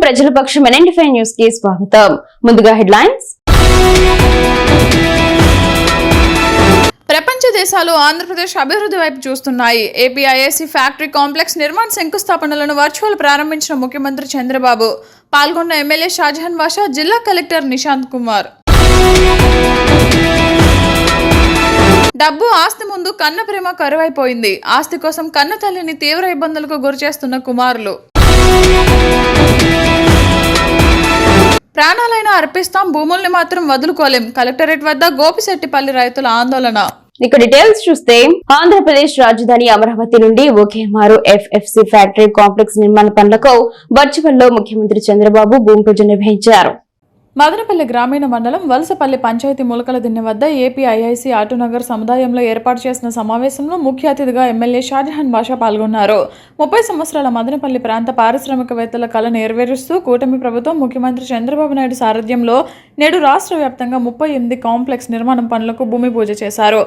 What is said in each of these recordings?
ప్రజల పక్షం NN5 news కి స్వాగతం. ముందుగా హెడ్లైన్స్. ప్రపంచ దేశాలు ఆంధ్రప్రదేశ్ అభివృద్ధి వైపు చూస్తున్నాయి. ఏపీఐఐసి ఫ్యాక్టరీ కాంప్లెక్స్ నిర్మాణ శంకుస్థాపనలను వర్చువల్ ప్రారంభించిన ముఖ్యమంత్రి చంద్రబాబు. పాల్గొన్న ఎమ్మెల్యే షాజహాన్ బాషా, జిల్లా కలెక్టర్ నిశాంత్ కుమార్. డబ్బు ఆస్తి ముందు కన్న ప్రేమ కరువైపోయింది. ఆస్తి కోసం కన్న తల్లిని తీవ్ర ఇబ్బందులకు గురిచేస్తున్న కుమారులు. ప్రాణాలైనా అర్పిస్తాం, భూముల్ని మాత్రం వదులుకోలేం. కలెక్టరేట్ వద్ద గోపిశెట్టిపల్లి రైతుల ఆందోళన. ఇక డీటెయిల్స్ చూస్తే, ఆంధ్రప్రదేశ్ రాజధాని అమరావతి నుండి ఒకేమారు FFC ఫ్యాక్టరీ కాంప్లెక్స్ నిర్మాణ పనులకు వర్చువల్ లో ముఖ్యమంత్రి చంద్రబాబు భూమి పూజ నిర్వహించారు. మదనపల్లి గ్రామీణ మండలం వలసపల్లి పంచాయతీ ములకల దిన్నె వద్ద ఏపీఐఐసి ఆటోనగర్ సముదాయంలో ఏర్పాటు చేసిన సమావేశంలో ముఖ్య అతిథిగా ఎమ్మెల్యే షాజహాన్ బాషా పాల్గొన్నారు. 30 సంవత్సరాల మదనపల్లి ప్రాంత పారిశ్రామికవేత్తల కళ నెరవేరుస్తూ కూటమి ప్రభుత్వం ముఖ్యమంత్రి చంద్రబాబు నాయుడు సారథ్యంలో నేడు రాష్ట్ర వ్యాప్తంగా 38 కాంప్లెక్స్ నిర్మాణం పనులకు భూమి పూజ చేశారు.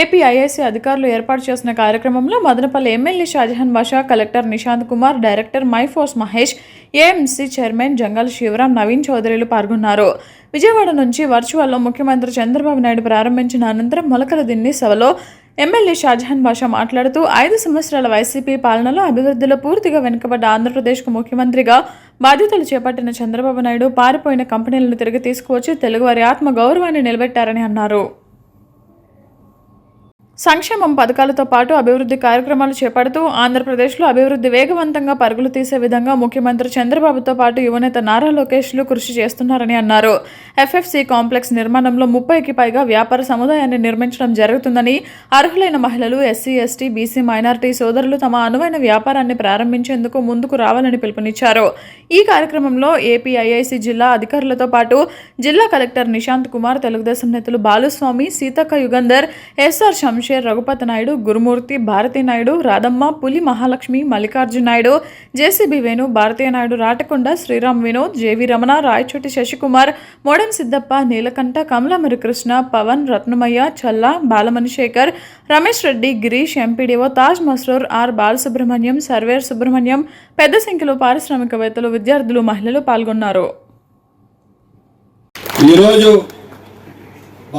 ఏపీఐఐసి అధికారులు ఏర్పాటు చేసిన కార్యక్రమంలో Madanapalle MLA Shahjahan Basha, collector Nishant Kumar, director మైఫోర్స్ మహేష్, ఏఎంసీ చైర్మన్ జంగాల్ శివరాం, నవీన్ చౌదరిలు పాల్గొన్నారు. విజయవాడ నుంచి వర్చువల్లో ముఖ్యమంత్రి చంద్రబాబు నాయుడు ప్రారంభించిన అనంతరం మొలకల దిన్ని సభలో ఎమ్మెల్యే షాజహాన్ బాషా మాట్లాడుతూ 5 సంవత్సరాల వైసీపీ పాలనలో అభివృద్ధిలో పూర్తిగా వెనుకబడ్డ ఆంధ్రప్రదేశ్కు ముఖ్యమంత్రిగా బాధ్యతలు చేపట్టిన చంద్రబాబు నాయుడు పారిపోయిన కంపెనీలను తిరిగి తీసుకువచ్చి తెలుగువారి ఆత్మ గౌరవాన్ని నిలబెట్టారని అన్నారు. సంక్షేమం పథకాలతో పాటు అభివృద్ధి కార్యక్రమాలు చేపడుతూ ఆంధ్రప్రదేశ్లో అభివృద్ధి వేగవంతంగా పరుగులు తీసే విధంగా ముఖ్యమంత్రి చంద్రబాబుతో పాటు యువనేత నారా లోకేష్లు కృషి చేస్తున్నారని అన్నారు. FFC కాంప్లెక్స్ నిర్మాణంలో 30కి పైగా వ్యాపార సముదాయాన్ని నిర్మించడం జరుగుతుందని, అర్హులైన మహిళలు, SC, ST, BC మైనారిటీ సోదరులు తమ అనువైన వ్యాపారాన్ని ప్రారంభించేందుకు ముందుకు రావాలని పిలుపునిచ్చారు. ఈ కార్యక్రమంలో ఏపీఐఐసి జిల్లా అధికారులతో పాటు జిల్లా కలెక్టర్ నిశాంత్ కుమార్, తెలుగుదేశం నేతలు బాలుస్వామి, సీతక్క యుగంధర్, SR శంషేర్, రఘుపతి నాయుడు, గురుమూర్తి, Bharati Naidu, Radhamma, Puli Mahalakshmi, Mallikarjuna Naidu, JCB Venu, Bharatiya Naidu, Ratakonda, Sriram Vinod, JV Ramana, Rayachoti Sasikumar, Modan Siddappa, Neelakanta, Kamalamari Krishna, Pavan, Ratnamayya, Challa, Balamani Sekhar, Ramesh Reddy, Girish, MPDO Taj Masroor, R Balasubrahmanyam, సర్వేర్ సుబ్రహ్మణ్యం, పెద్ద సంఖ్యలో పారిశ్రామికవేత్తలు, విద్యార్థులు, మహిళలు పాల్గొన్నారు. ఈరోజు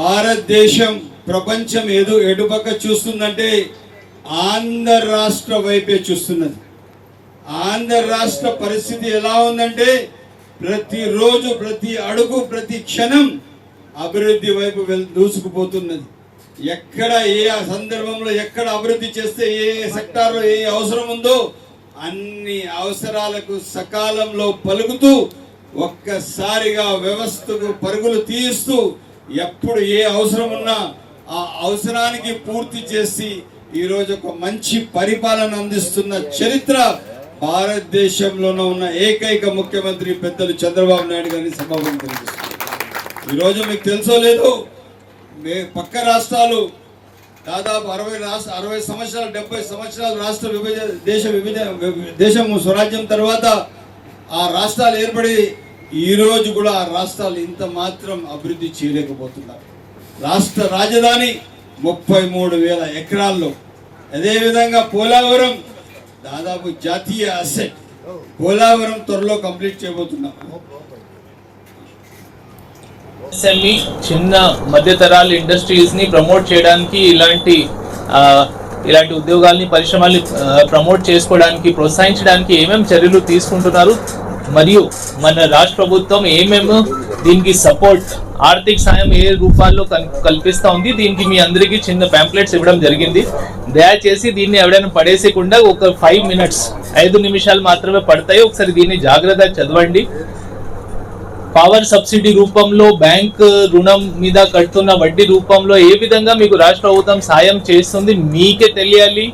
భారతదేశం ప్రపంచం ఎటుపక్క చూస్తుందంటే ఆంధ్ర రాష్ట్ర వైపే చూస్తున్నది. ఆంధ్ర రాష్ట్ర పరిస్థితి ఎలా ఉందంటే ప్రతిరోజు, ప్రతి అడుగు, ప్రతి క్షణం అభివృద్ధి వైపు దూసుకుపోతున్నది. ఎక్కడ ఏ సందర్భంలో ఎక్కడ అభివృద్ధి చేస్తే ఏ సెక్టార్లో ఏ అవసరం ఉందో అన్ని అవసరాలకు సకాలంలో పలుకుతూ ఒక్కసారిగా వ్యవస్థకు పరుగులు తీస్తూ ఎప్పుడు ఏ అవసరం ఉన్నా ఆ అవసరానికి పూర్తి చేసి ఈరోజు ఒక మంచి పరిపాలన అందిస్తున్న చరిత్ర భారతదేశంలోనే ఉన్న ఏకైక ముఖ్యమంత్రి పెద్దలు చంద్రబాబు నాయుడు గారిని సభాపతి కనిపిస్తుంది. ఈరోజు మీకు తెలుసో లేదు, పక్క రాష్ట్రాలు దాదాపు 60 సంవత్సరాలు 70 సంవత్సరాలు రాష్ట్ర దేశం స్వరాజ్యం తర్వాత ఆ రాష్ట్రాలు ఏర్పడి ఈరోజు కూడా ఆ రాష్ట్రాలు ఇంత మాత్రం అభివృద్ధి చేయలేకపోతున్నారు. రాష్ట్ర రాజధాని 33,000 ఎకరాల్లో, అదేవిధంగా పోలవరం దాదాపు జాతీయ అసెట్, పోలవరం త్వరలో కంప్లీట్ చేయబోతున్నాం. SME చిన్న మధ్యతరాల ఇండస్ట్రీస్ ని ప్రమోట్ చేయడానికి ఇలాంటి ఉద్యోగాల్ని, పరిశ్రమల్ని ప్రమోట్ చేసుకోవడానికి, ప్రోత్సహించడానికి ఏమేమి చర్యలు తీసుకుంటున్నారు, మరియు మన రాష్ట్ర ప్రభుత్వం ఏమేమి దీనికి సపోర్ట్, ఆర్థిక సాయం ఏ రూపాల్లో కల్పిస్తూ ఉంది, దీనికి మీ అందరికీ చిన్న ప్యాంప్లెట్స్ ఇవ్వడం జరిగింది. దయచేసి దీన్ని ఎవరైనా పడేసేకుండా ఒక 5 నిమిషాలు మాత్రమే పడతాయి, ఒకసారి దీన్ని జాగ్రత్తగా చదవండి. పవర్ సబ్సిడీ రూపంలో, బ్యాంక్ రుణం మీద కడుతున్న వడ్డీ రూపంలో ఏ విధంగా మీకు రాష్ట్ర ప్రభుత్వం సాయం చేస్తుంది మీకే తెలియాలి.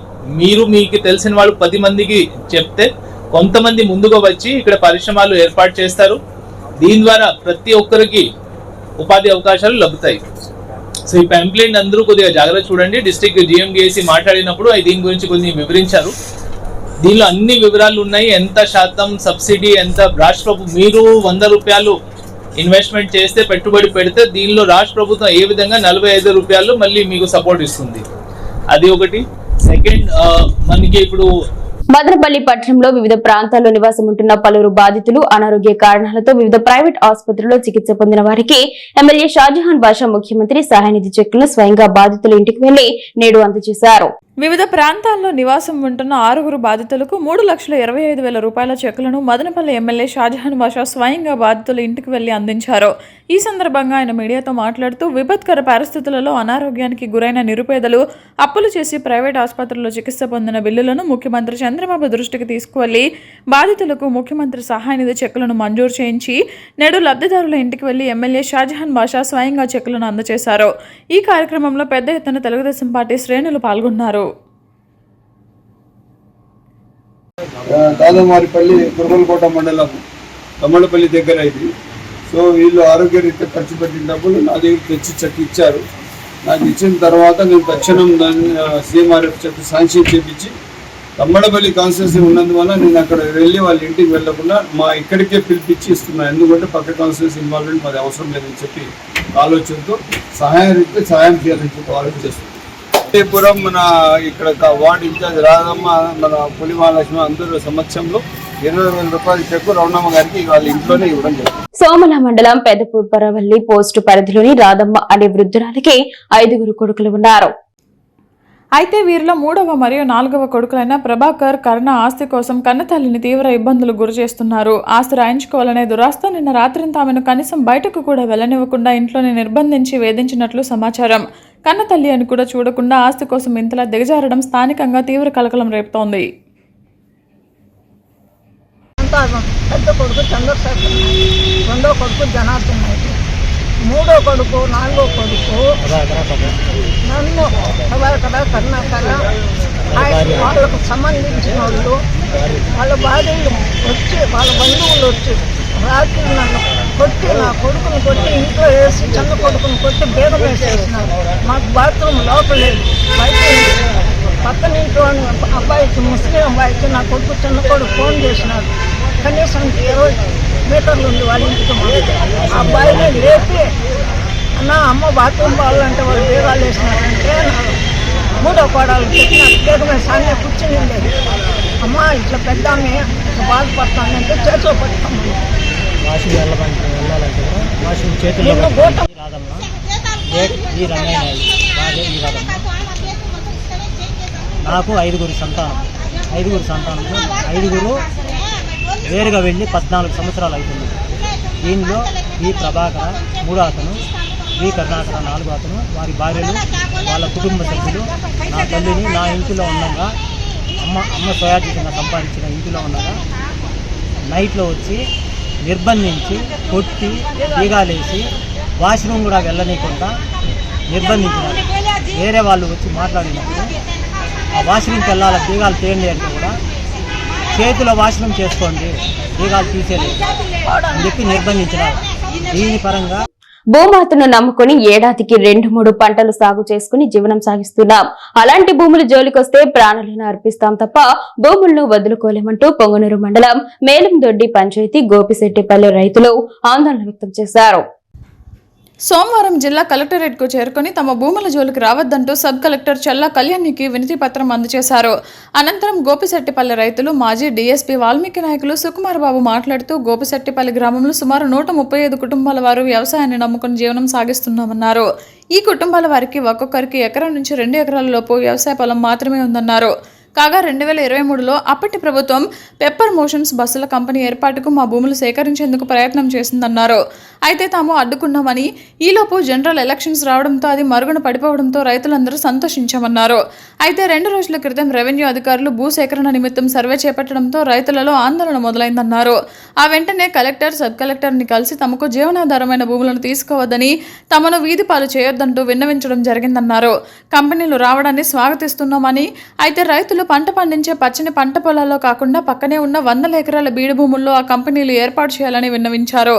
మీకు తెలిసిన వాళ్ళు 10 మందికి చెప్తే కొంతమంది ముందుగా వచ్చి ఇక్కడ పరిశ్రమలు ఏర్పాటు చేస్తారు. దీని ద్వారా ప్రతి ఒక్కరికి ఉపాధి అవకాశాలు లభిస్తాయి. సో ఈ ప్యాంప్లెట్ అందరూ కొద్దిగా జాగ్రత్త చూడండి. డిస్ట్రిక్ట్ GMDAC మాట్లాడినప్పుడు దీని గురించి కొన్ని వివరించారు. దీనిలో అన్ని వివరాలు ఉన్నాయి. ఎంత శాతం సబ్సిడీ, ఎంత రాష్ట్ర మీరు 100 రూపాయలు ఇన్వెస్ట్మెంట్ చేస్తే, పెట్టుబడి పెడితే దీనిలో రాష్ట్ర ప్రభుత్వం ఏ విధంగా 45 రూపాయలు మళ్ళీ మీకు సపోర్ట్ ఇస్తుంది. అది ఒకటి. సెకండ్, మనకి ఇప్పుడు మదనపల్లి పట్టణంలో వివిధ ప్రాంతాల్లో నివాసం ఉంటున్న పలువురు బాధితులు అనారోగ్య కారణాలతో వివిధ ప్రైవేట్ ఆసుపత్రుల్లో చికిత్స పొందిన వారికి ఎమ్మెల్యే షాజహాన్ బాషా ముఖ్యమంత్రి సహాయనిధి చెక్కులను స్వయంగా బాధితుల ఇంటికి వెళ్లి నేడు అందజేశారు. వివిధ ప్రాంతాల్లో నివాసం ఉంటున్న 6 బాధితులకు 3,25,000 రూపాయల చెక్కులను మదనపల్లి ఎమ్మెల్యే షాజహాన్ బాషా స్వయంగా బాధితుల ఇంటికి వెళ్లి అందించారు. ఈ సందర్భంగా ఆయన మీడియాతో మాట్లాడుతూ విపత్కర పరిస్థితులలో అనారోగ్యానికి గురైన నిరుపేదలు అప్పులు చేసి ప్రైవేట్ ఆసుపత్రుల్లో చికిత్స పొందిన బిల్లులను ముఖ్యమంత్రి చంద్రబాబు దృష్టికి తీసుకువెళ్లి బాధితులకు ముఖ్యమంత్రి సహాయనిధి చెక్కులను మంజూరు చేయించి నేడు లబ్ధిదారుల ఇంటికి వెళ్లి ఎమ్మెల్యే షాజహాన్ బాషా స్వయంగా చెక్కులను అందజేశారు. ఈ కార్యక్రమంలో పెద్ద ఎత్తున తెలుగుదేశం పార్టీ శ్రేణులు పాల్గొన్నారు. దాదామారిపల్లి కుర్మలకోట మండలం తమ్మలపల్లి దగ్గర ఇది. సో వీళ్ళు ఆరోగ్య రీత్యా ఖర్చు పెట్టిన డబ్బులు నా దగ్గర తెచ్చి చెక్ ఇచ్చారు. నాకు ఇచ్చిన తర్వాత నేను తక్షణం దాన్ని సీఎంఆర్ఎఫ్ చెక్ శాంక్షన్ చేయించి తమ్మలపల్లి కాన్స్టిట్యూన్సీ ఉన్నందువల్ల నేను అక్కడ వెళ్ళి వాళ్ళ ఇంటికి వెళ్ళకుండా మా ఇక్కడికే పిలిపించి ఇస్తున్నాను. ఎందుకంటే పక్క కాన్స్టిట్యూన్సీ ఇన్వాల్వ్మెంట్ మాది అవసరం లేదని చెప్పి ఆలోచనతో సహాయం చేయాలని చెప్పి ఆలోచిస్తున్నాను. పురం మన ఇక్కడ వార్డు ఇన్ఛార్జ్ రాధమ్మ, మన పులిమహాలక్ష్మి అందరూ సమక్షంలో 20,000 రూపాయల చెక్కు రౌండమ్మ గారికి వాళ్ళ ఇంట్లోనే ఇవ్వడం జరిగింది. సోమల మండలం పెదపూర్పరవల్లి పోస్టు పరిధిలోని రాధమ్మ అనే వృద్ధురాలికి 5 కొడుకులు ఉన్నారు. అయితే వీరిలో 3వ మరియు 4వ కొడుకులైన ప్రభాకర్, కర్ణ ఆస్తి కోసం కన్నతల్లిని తీవ్ర ఇబ్బందులకు గురి చేస్తున్నారు. ఆస్తి రాయించుకోవాలనే దురాస్తో నిన్న రాత్రంతా ఆమెను కనీసం బయటకు కూడా వెళ్లనివ్వకుండా ఇంట్లోనే నిర్బంధించి వేధించినట్లు సమాచారం. కన్నతల్లి అని కూడా చూడకుండా ఆస్తి కోసం ఇంతలా దిగజారడం స్థానికంగా తీవ్ర కలకలం రేపుతోంది. పెద్ద కొడుకు చంద్రశేఖర్, రెండో కొడుకు జనార్దన్ నాయుడు, మూడో కొడుకు, నాలుగో కొడుకు నన్ను కర్ణాకర వాళ్ళకు సంబంధించిన వాళ్ళు, వాళ్ళ భార్యలు వచ్చి, వాళ్ళ బంధువులు వచ్చి రాత్రి నన్ను కొట్టి, నా కొడుకును కొట్టి ఇంట్లో వేసి, చిన్న కొడుకును కొట్టి బేగం వేసేసినారు. మాకు బాత్రూమ్ లోపలేదు, బయట పక్కన ఇంట్లో అబ్బాయికి, ముస్లిం అబ్బాయికి నా కొడుకు చిన్న కొడుకు ఫోన్ చేసినారు. కనీసం 20 మీటర్లు ఉంది వాళ్ళ ఇంటికి. ఆ అబ్బాయిని లేపి, అన్న అమ్మ బాత్రూమ్ పోవాలంటే వాళ్ళు బేగాలు వేసినారంటే మూడో కోడలు చెప్పి నాకు బేగమే సానే కూర్చుని ఉండేది. అమ్మ ఇట్లా పెద్దామే బాధపడతానంటే చేతిలో పట్టుకోండి. నాకు 5 సంతానం. 5 సంతానంలో 5 వేరుగా వెళ్ళి 14 సంవత్సరాలు అవుతుంది. దీనిలో ఈ ప్రభాకర 3 అతను, ఈ కర్ణాకర 4 అతను, వారి భార్యలు, వాళ్ళ కుటుంబ సభ్యులు నా తల్లిని నా ఇంటిలో ఉండగా, అమ్మ సోయాజీ కింద సంపాదించిన ఇంటిలో ఉండగా నైట్లో వచ్చి నిర్బంధించి, కొట్టి, తీగాలేసి, వాష్రూమ్ కూడా వెళ్ళనీయకుండా నిర్బంధించినారు. వేరే వాళ్ళు వచ్చి మాట్లాడినప్పుడు ఆ వాష్రూమ్కి వెళ్ళాలి, తీగాలు తీయండి అంటే కూడా చేతిలో వాష్రూమ్ చేసుకోండి, తీగాలు తీసేలేదు అని చెప్పి నిర్బంధించినారు. దీని పరంగా భూమాతను నమ్ముకుని ఏడాదికి 2-3 పంటలు సాగు చేసుకుని జీవనం సాగిస్తున్నాం. అలాంటి భూములు జోలికొస్తే ప్రాణాలను అర్పిస్తాం తప్ప భూములను వదులుకోలేమంటూ పొంగనూరు మండలం మేలందొడ్డి పంచాయతీ గోపిశెట్టిపల్లి రైతులు ఆందోళన వ్యక్తం చేశారు. సోమవారం జిల్లా కలెక్టరేట్కు చేరుకుని తమ భూముల జోలికి రావద్దంటూ సబ్ కలెక్టర్ చల్లా కళ్యాణికి వినతి పత్రం అందజేశారు. అనంతరం గోపిశెట్టిపల్లి రైతులు, మాజీ డీఎస్పీ వాల్మీకి నాయకులు సుకుమార్ బాబు మాట్లాడుతూ గోపిశెట్టిపల్లి గ్రామంలో సుమారు 135 కుటుంబాల వారు వ్యవసాయాన్ని నమ్ముకుని జీవనం సాగిస్తున్నామన్నారు. ఈ కుటుంబాల వారికి ఒక్కొక్కరికి ఎకరం నుంచి 2 ఎకరాల లోపు వ్యవసాయ పొలం మాత్రమే ఉందన్నారు. కాగా 2023లో అప్పటి ప్రభుత్వం పెప్పర్ మోషన్స్ బస్సుల కంపెనీ ఏర్పాటుకు మా భూములు సేకరించేందుకు ప్రయత్నం చేసిందన్నారు. అయితే తాము అడ్డుకున్నామని, ఈలోపు జనరల్ ఎలక్షన్స్ రావడంతో అది మరుగున పడిపోవడంతో రైతులందరూ సంతోషించామన్నారు. అయితే 2 రోజుల క్రితం రెవెన్యూ అధికారులు భూసేకరణ నిమిత్తం సర్వే చేపట్టడంతో రైతులలో ఆందోళన మొదలైందన్నారు. ఆ వెంటనే కలెక్టర్, సబ్ కలెక్టర్ని కలిసి తమకు జీవనాధారమైన భూములను తీసుకోవద్దని, తమను వీధి పాలు చేయొద్దంటూ విన్నవించడం జరిగిందన్నారు. కంపెనీలు రావడాన్ని స్వాగతిస్తున్నామని, అయితే రైతులు పంట పండించే పచ్చని పంట పొలాల్లో కాకుండా పక్కనే ఉన్న 100 ఎకరాల బీడు భూముల్లో ఆ కంపెనీలు ఏర్పాటు చేయాలని విన్నవించారు.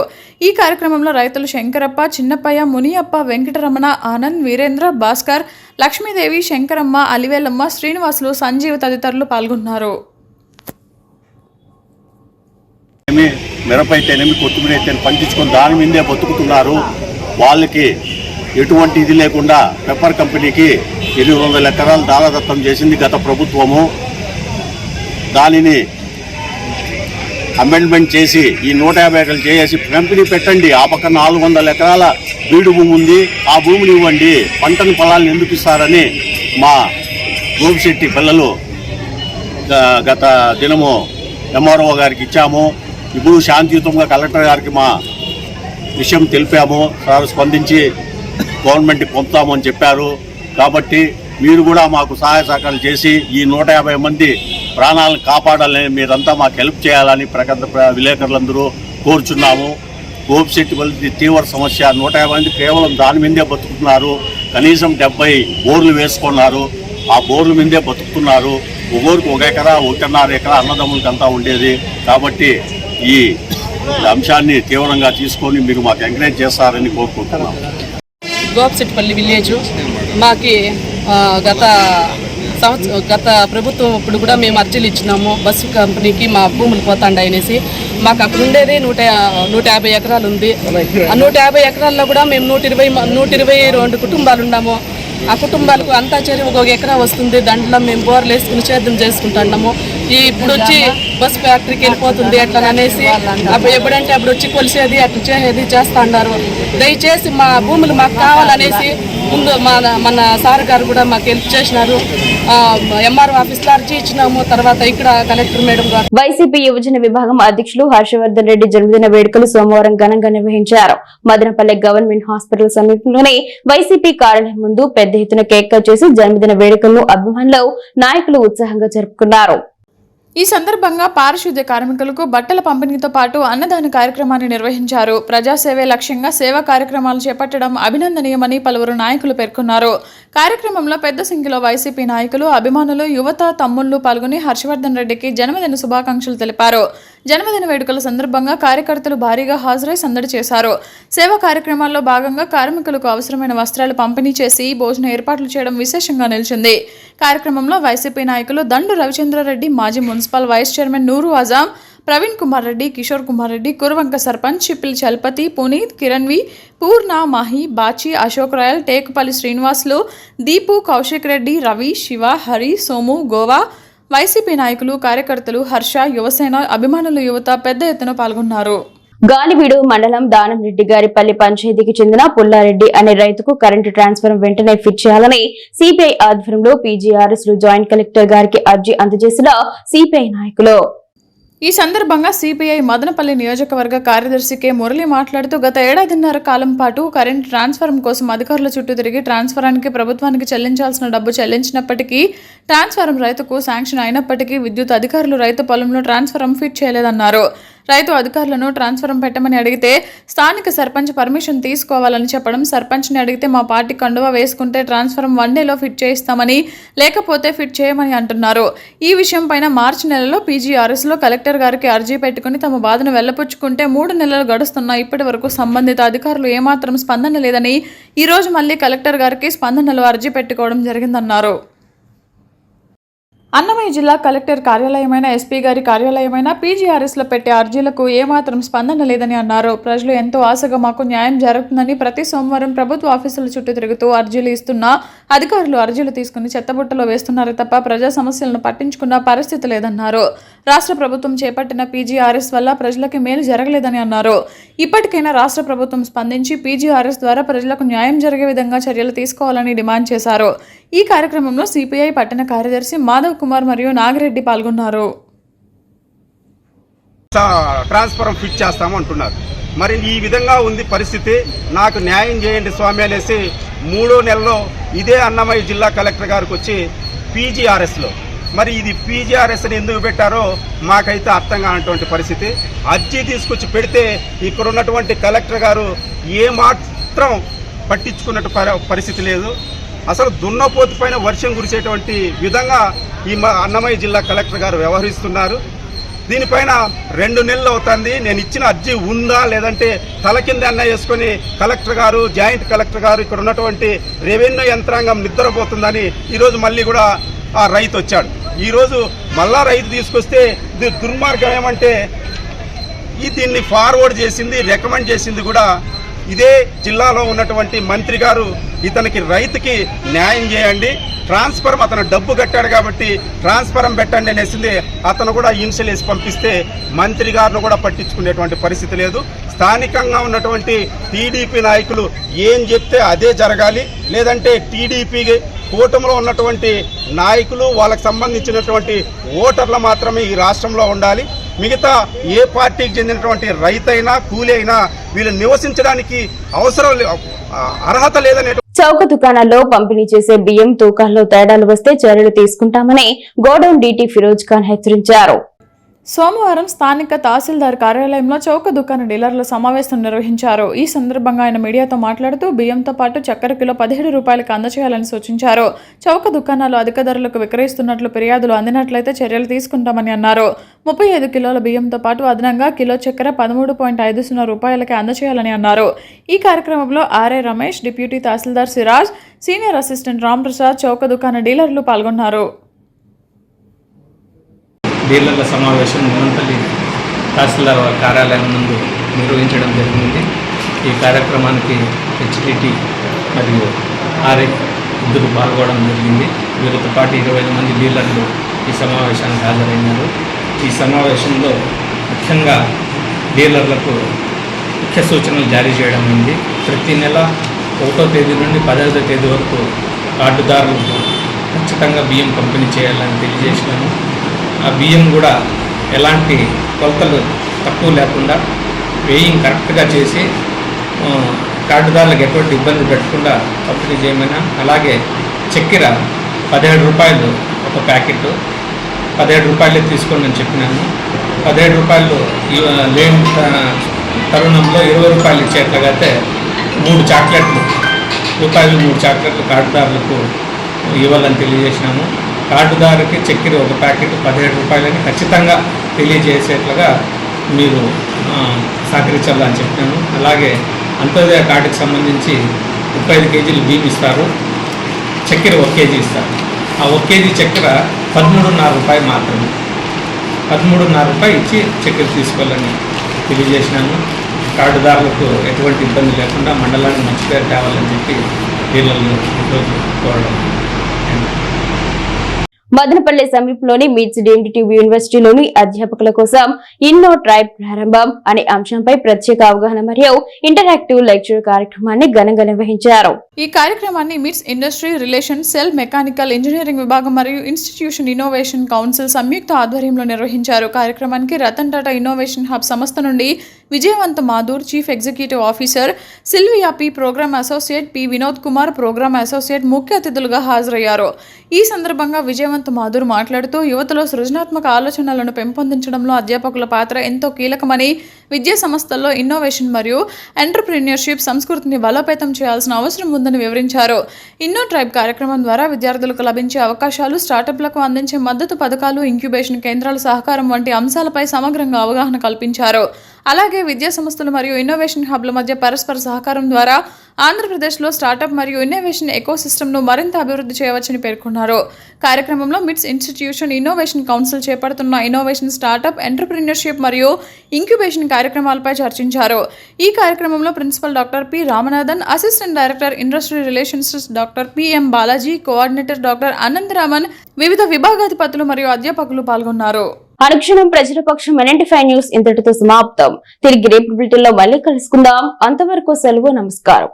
ఈ కార్యక్రమంలో రైతులు శంకరప్ప, చిన్నప్పయ్య, మునియప్ప, వెంకటరమణ, ఆనంద్, వీరేంద్ర, భాస్కర్, లక్ష్మీదేవి, శంకరమ్మ, అలివేలమ్మ, శ్రీనివాసులు, సంజీవ్ తదితరులు పాల్గొన్నారు. మిరపైతేనేమి, కొత్తిమీర అయితే పండించుకొని దాని మీదే బతుకుతున్నారు. వాళ్ళకి ఎటువంటి ఇది లేకుండా పెప్పర్ కంపెనీకి 200 ఎకరాలు దారాదత్తం చేసింది గత ప్రభుత్వము. దానిని అమెండ్మెంట్ చేసి ఈ 150 ఎకరాలు చేసి కంపెనీ పెట్టండి. ఆ పక్క 400 ఎకరాల బీడు భూమి ఉంది, ఆ భూమిని ఇవ్వండి, పంటను పొలాలను ఎందుకు ఇస్తారని మా గోపిశెట్టి పిల్లలు గత దినము ఎంఆర్ఓ గారికి ఇచ్చాము. ఇప్పుడు శాంతియుతంగా కలెక్టర్ గారికి మా విషయం తెలిపాము. సార్ స్పందించి గవర్నమెంట్కి పంపుతామని చెప్పారు. కాబట్టి మీరు కూడా మాకు సహాయ సహకారాలు చేసి ఈ 150 మంది ప్రాణాలను కాపాడాలని మీరంతా మాకు హెల్ప్ చేయాలని విలేకరులందరూ కోరుచున్నాము. గోపిశెట్టి పల్లి తీవ్ర సమస్య. 150 మంది కేవలం దాని మీదే బతుకుతున్నారు. కనీసం 70 బోర్లు వేసుకున్నారు. ఆ బోర్ల మీదే బతుకుతున్నారు. ఒక్కొరికి 1 ఎకరా 1.5 ఎకరా అన్నదమ్ములకంతా ఉండేది. కాబట్టి ఈ అంశాన్ని తీవ్రంగా తీసుకొని మీరు మాకు ఎంకరేజ్ చేస్తారని కోరుకుంటున్నాం. గోపిశెట్టిపల్లి విలేజ్ మాకి గత ప్రభుత్వం ఇప్పుడు కూడా మేము అర్జీలు ఇచ్చినాము. బస్సు కంపెనీకి మా భూములు పోతాండి అనేసి. మాకు అక్కడ ఉండేది 150 ఎకరాలు ఉంది. ఆ 150 ఎకరాల్లో కూడా మేము 122 కుటుంబాలు ఉన్నాము. ఆ కుటుంబాలకు అంతా చేరి 1 ఎకరా వస్తుంది. దాంట్లో మేము బోర్లు వేసుకుని సేద్యం చేసుకుంటున్నాము. ఇప్పుడు వచ్చి బస్ ఫ్యాక్టరీకి వెళ్ళిపోతుంది అట్లా అనేసి ఎప్పుడంటే అప్పుడు వచ్చి కొలిసేది అట్లా చేసేది చేస్తా ఉన్నారు. దయచేసి మా భూములు మాకు కావాలనేసి ముందు మన సార్ గారు కూడా మాకు హెల్ప్ చేసినారు. ఎంఆర్ఓ ఆఫీస్లో అర్జీ ఇచ్చినాము. తర్వాత ఇక్కడ కలెక్టర్ మేడం గారు. వైసీపీ యువజన విభాగం అధ్యక్షులు హర్షవర్ధన్ రెడ్డి జన్మదిన వేడుకలు సోమవారం ఘనంగా నిర్వహించారు. మదనపల్లె గవర్నమెంట్ హాస్పిటల్ సమీపంలోని వైసీపీ కార్యాలయం ముందు పెద్ద ఎత్తున కేక్ కట్ చేసి జన్మదిన వేడుకలను అభిమానులు నాయకులు ఉత్సాహంగా జరుపుకున్నారు. ఈ సందర్భంగా పారిశుద్ధ్య కార్మికులకు బట్టల పంపిణీతో పాటు అన్నదాన కార్యక్రమాన్ని నిర్వహించారు. ప్రజాసేవే లక్ష్యంగా సేవా కార్యక్రమాలు చేపట్టడం అభినందనీయమని పలువురు నాయకులు పేర్కొన్నారు. కార్యక్రమంలో పెద్ద సంఖ్యలో వైసీపీ నాయకులు, అభిమానులు, యువత, తమ్ముళ్లు పాల్గొని హర్షవర్ధన్ రెడ్డికి జన్మదిన శుభాకాంక్షలు తెలిపారు. జన్మదిన వేడుకల సందర్భంగా కార్యకర్తలు భారీగా హాజరై సందడి చేశారు. సేవా కార్యక్రమాల్లో భాగంగా కార్మికులకు అవసరమైన వస్త్రాలు పంపిణీ చేసి భోజన ఏర్పాట్లు చేయడం విశేషంగా నిలిచింది. కార్యక్రమంలో వైసీపీ నాయకులు దండు రవిచంద్రారెడ్డి, మాజీ మున్సిపల్ వైస్ చైర్మన్ నూరు ఆజాం, ప్రవీణ్ కుమార్ రెడ్డి, కిషోర్ కుమార్ రెడ్డి, కురవంక సర్పంచ్ చిప్పిల్ చలపతి, పునీత్, కిరణ్వి, పూర్ణ, మాహి, బాచి, అశోక్ రాయల్, టేకుపల్లి శ్రీనివాసులు, దీపు, కౌశిక్ రెడ్డి, రవి, శివ, హరి, సోము, గోవా, వైసీపీ నాయకులు, కార్యకర్తలు, హర్ష, యువసేన అభిమానులు, యువత పెద్ద ఎత్తున పాల్గొన్నారు. గాలివీడు మండలం దానంరెడ్డి గారిపల్లి పంచాయతీకి చెందిన పుల్లారెడ్డి అనే రైతుకు కరెంటు ట్రాన్స్ఫార్మర్ వెంటనే ఫిట్ చేయాలని సిపిఐ ఆధ్వర్యంలో పీజీఆర్ఎస్ జాయింట్ కలెక్టర్ గారికి అర్జీ అందజేసిన సిపిఐ నాయకులు. ఈ సందర్భంగా సిపిఐ మదనపల్లి నియోజకవర్గ కార్యదర్శి కె మురళి మాట్లాడుతూ గత ఏడాదిన్నర కాలం పాటు కరెంట్ ట్రాన్స్ఫార్మర్ కోసం అధికారుల చుట్టూ తిరిగి ట్రాన్స్ఫారానికి ప్రభుత్వానికి చెల్లించాల్సిన డబ్బు చెల్లించినప్పటికీ ట్రాన్స్ఫారం రైతుకు శాంక్షన్ అయినప్పటికీ విద్యుత్ అధికారులు రైతు పొలంలో ట్రాన్స్ఫారం ఫిట్ చేయలేదన్నారు. రైతు అధికారులను ట్రాన్స్ఫారం పెట్టమని అడిగితే స్థానిక సర్పంచ్ పర్మిషన్ తీసుకోవాలని చెప్పడం, సర్పంచ్ని అడిగితే మా పార్టీ కండువా వేసుకుంటే ట్రాన్స్ఫారం 1 డేలో ఫిట్ చేయిస్తామని, లేకపోతే ఫిట్ చేయమని అంటున్నారు. ఈ విషయం పైన మార్చి నెలలో పీజీఆర్ఎస్లో కలెక్టర్ గారికి అర్జీ పెట్టుకుని తమ బాధను వెళ్లపుచ్చుకుంటే 3 నెలలు గడుస్తున్నా ఇప్పటి వరకు సంబంధిత అధికారులు ఏమాత్రం స్పందన లేదని ఈ రోజు మళ్లీ కలెక్టర్ గారికి స్పందనలో అర్జీ పెట్టుకోవడం జరిగిందన్నారు. అన్నమయ్య జిల్లా కలెక్టర్ కార్యాలయమైన, ఎస్పీ గారి కార్యాలయమైన పీజీఆర్ఎస్లో పెట్టే అర్జీలకు ఏమాత్రం స్పందన లేదని అన్నారు. ప్రజలు ఎంతో ఆశగా మాకు న్యాయం జరుగుతుందని ప్రతి సోమవారం ప్రభుత్వ ఆఫీసుల చుట్టూ తిరుగుతూ అర్జీలు ఇస్తున్నా అధికారులు అర్జీలు తీసుకుని చెత్తబుట్టలో వేస్తున్నారే తప్ప ప్రజా సమస్యలను పట్టించుకున్న పరిస్థితి లేదన్నారు. రాష్ట్ర ప్రభుత్వం చేపట్టిన పీజీఆర్ఎస్ వల్ల ప్రజలకు మేలు జరగలేదని అన్నారు. ఇప్పటికైనా రాష్ట్ర ప్రభుత్వం స్పందించి పీజీఆర్ఎస్ ద్వారా ప్రజలకు న్యాయం జరిగే విధంగా చర్యలు తీసుకోవాలని డిమాండ్ చేశారు. ఈ కార్యక్రమంలో సిపిఐ పట్టణ కార్యదర్శి మాధవ్ కుమార్ మరియు నాగిరెడ్డి పాల్గొన్నారు. ట్రాన్స్ఫారం ఫిట్ చేస్తాము అంటున్నారు. మరి ఈ విధంగా ఉంది పరిస్థితి. నాకు న్యాయం చేయండి స్వామి అనేసి 3వ నెలలో ఇదే అన్నమయ్య జిల్లా కలెక్టర్ గారికి వచ్చి పీజీఆర్ఎస్లో, మరి ఇది పీజీఆర్ఎస్ని ఎందుకు పెట్టారో మాకైతే అర్థం కానటువంటి పరిస్థితి. అర్జీ తీసుకొచ్చి పెడితే ఇక్కడ ఉన్నటువంటి కలెక్టర్ గారు ఏమాత్రం పట్టించుకున్నట్టు పరిస్థితి లేదు. అసలు దున్నపోతు పైన వర్షం కురిసేటువంటి విధంగా ఈ అన్నమయ్య జిల్లా కలెక్టర్ గారు వ్యవహరిస్తున్నారు. దీనిపైన 2 నెలలు అవుతుంది. నేను ఇచ్చిన అర్జీ ఉందా లేదంటే తల కింద అన్న వేసుకొని కలెక్టర్ గారు, జాయింట్ కలెక్టర్ గారు, ఇక్కడ ఉన్నటువంటి రెవెన్యూ యంత్రాంగం నిద్రపోతుందని ఈరోజు మళ్ళీ కూడా ఆ రైతు వచ్చాడు. ఈరోజు మళ్ళా రైతు తీసుకొస్తే దుర్మార్గం ఏమంటే దీన్ని ఫార్వర్డ్ చేసింది, రికమెండ్ చేసింది కూడా ఇదే జిల్లాలో ఉన్నటువంటి మంత్రి గారు. ఇతనికి రైతుకి న్యాయం చేయండి, ట్రాన్స్ఫరం అతను డబ్బు కట్టాడు కాబట్టి ట్రాన్స్ఫరం పెట్టండి అనేసింది. అతను కూడా ఇన్షియల్ వేసి పంపిస్తే మంత్రి గారిని కూడా పట్టించుకునేటువంటి పరిస్థితి లేదు. స్థానికంగా ఉన్నటువంటి టీడీపీ నాయకులు ఏం చెప్తే అదే జరగాలి, లేదంటే టీడీపీ కూటమిలో ఉన్నటువంటి నాయకులు వాళ్ళకి సంబంధించినటువంటి ఓటర్లు మాత్రమే ఈ రాష్ట్రంలో ఉండాలి. మిగతా ఏ పార్టీకి చెందినటువంటి రైతైనా కూలి అయినా వీళ్ళు నివసించడానికి అర్హత లేదనే. చౌక దుకాణాల్లో పంపిణీ చేసే బియ్యం తూకాల్లో తేడాలు వస్తే చర్యలు తీసుకుంటామని గోడౌన్ డీటీ ఫిరోజ్ ఖాన్ హెచ్చరించారు. సోమవారం స్థానిక తహసీల్దార్ కార్యాలయంలో చౌక దుకాణ డీలర్ల సమావేశం నిర్వహించారు. ఈ సందర్భంగా ఆయన మీడియాతో మాట్లాడుతూ బియ్యంతో పాటు చక్కెర కిలో 17 రూపాయలకు అందజేయాలని సూచించారు. చౌక దుకాణాలు అధిక ధరలకు విక్రయిస్తున్నట్లు ఫిర్యాదులు అందినట్లయితే చర్యలు తీసుకుంటామని అన్నారు. 35 కిలోల బియ్యంతో పాటు అదనంగా కిలో చక్కెర 13.50 రూపాయలకి అందజేయాలని అన్నారు. ఈ కార్యక్రమంలో ఆర్ఐ రమేష్, డిప్యూటీ తహసీల్దార్ సిరాజ్, సీనియర్ అసిస్టెంట్ రాంప్రసాద్, చౌక దుకాణ డీలర్లు పాల్గొన్నారు. డీలర్ల సమావేశం మోహన్పల్లి తహసీల్దార్ కార్యాలయం ముందు నిర్వహించడం జరిగింది. ఈ కార్యక్రమానికి హెచ్డిటి మరియు ఆర్ఐ ఇద్దరు పాల్గొనడం జరిగింది. వీరితో పాటు 25 మంది డీలర్లు ఈ సమావేశానికి హాజరైనారు. ఈ సమావేశంలో ముఖ్యంగా డీలర్లకు ముఖ్య సూచనలు జారీ చేయడం అయింది. ప్రతి నెల 1వ తేదీ నుండి 15వ తేదీ వరకు కార్డుదారులకు ఖచ్చితంగా బియ్యం పంపిణీ చేయాలని తెలియజేసినాము. ఆ బియ్యం కూడా ఎలాంటి కొలతలు తక్కువ లేకుండా వెయింగ్ కరెక్ట్గా చేసి కార్డుదారులకు ఎటువంటి ఇబ్బంది పెట్టకుండా పంపిణీ చేయమని, అలాగే చక్కెర 17 రూపాయలు ఒక ప్యాకెట్, 17 రూపాయలే తీసుకోండి అని చెప్పినాను. 17 రూపాయలు లేని తరుణంలో 20 రూపాయలు ఇచ్చేట్లయితే 3 చాక్లెట్లు కార్డుదారులకు ఇవ్వాలని తెలియజేసినాము. కార్డుదారుకి చక్కెర ఒక ప్యాకెట్ 17 రూపాయలని ఖచ్చితంగా తెలియజేసేట్లుగా మీరు సహకరించాలని చెప్పాను. అలాగే అంత్యోదయ కార్డుకి సంబంధించి 35 కేజీలు బియ్యం ఇస్తారు, చక్కెర 1 కేజీ ఇస్తారు. ఆ 1 కేజీ చక్కెర 13.5 రూపాయలు మాత్రమే, 13.5 రూపాయలు ఇచ్చి చక్కెర తీసుకోవాలని తెలియజేసినాను. కార్డుదారులకు ఎటువంటి ఇబ్బంది లేకుండా మండలానికి మంచి పేరు తేవాలని చెప్పి డీలర్లు ఈరోజు కోరడం. మదనపల్లి సమీపంలోని మిట్స్ డీమ్డ్ ట్యూబ్ యూనివర్సిటీలోని అధ్యాపకుల కోసం ఇన్నో ట్రైబ్ ప్రారంభం అనే అంశంపై ప్రత్యేక అవగాహన మరియు ఇంటరాక్టివ్ లెక్చర్ కార్యక్రమాన్ని ఘనంగా నిర్వహించారు. ఈ కార్యక్రమాన్ని మిట్స్ industry relations cell, mechanical engineering విభాగం మరియు ఇన్స్టిట్యూషన్ ఇన్నోవేషన్ కౌన్సిల్ సంయుక్త ఆధ్వర్యంలో నిర్వహించారు. కార్యక్రమానికి రతన్ టాటా ఇన్నోవేషన్ హబ్ సంస్థ నుండి Vijayavanta Madhur, chief executive officer, Sylvia P, program associate, P Vinod Kumar, program associate ముఖ్య అతిథులుగా హాజరయ్యారు. ఈ సందర్భంగా విజయవంత మాధూర్ మాట్లాడుతూ యువతలో సృజనాత్మక ఆలోచనలను పెంపొందించడంలో అధ్యాపకుల పాత్ర ఎంతో కీలకమని, విద్యా సంస్థల్లో ఇన్నోవేషన్ మరియు ఎంటర్ప్రెన్యూర్షిప్ సంస్కృతిని బలోపేతం చేయాల్సిన అవసరం ఉందని వివరించారు. ఇన్నో ట్రైబ్ కార్యక్రమం ద్వారా విద్యార్థులకు లభించే అవకాశాలు, స్టార్టప్లకు అందించే మద్దతు పథకాలు, ఇంక్యుబేషన్ కేంద్రాల సహకారం వంటి అంశాలపై సమగ్రంగా అవగాహన కల్పించారు. అలాగే విద్యా సంస్థలు మరియు ఇన్నోవేషన్ హబ్ల మధ్య పరస్పర సహకారం ద్వారా ఆంధ్రప్రదేశ్లో స్టార్టప్ మరియు ఇన్నోవేషన్ ఎకోసిస్టమ్ను మరింత అభివృద్ధి చేయవచ్చని పేర్కొన్నారు. కార్యక్రమంలో మిట్స్ ఇన్స్టిట్యూషన్ ఇన్నోవేషన్ కౌన్సిల్ చేపడుతున్న ఇన్నోవేషన్, స్టార్టప్, ఎంటర్ప్రెన్యూర్షిప్ మరియు ఇంక్యుబేషన్ కార్యక్రమాలపై చర్చించారు. ఈ కార్యక్రమంలో principal doctor P Ramanathan, assistant director industry relations doctor PM Balaji, coordinator doctor Anantharaman, వివిధ విభాగాధిపతులు మరియు అధ్యాపకులు పాల్గొన్నారు. అనుక్షణం ప్రజల పక్షం 95 న్యూస్ ఇంతటితో సమాప్తం. తిరిగి రేపు బులెటిన్లో మళ్ళీ కలుసుకుందాం. అంతవరకు సెలవు, నమస్కారం.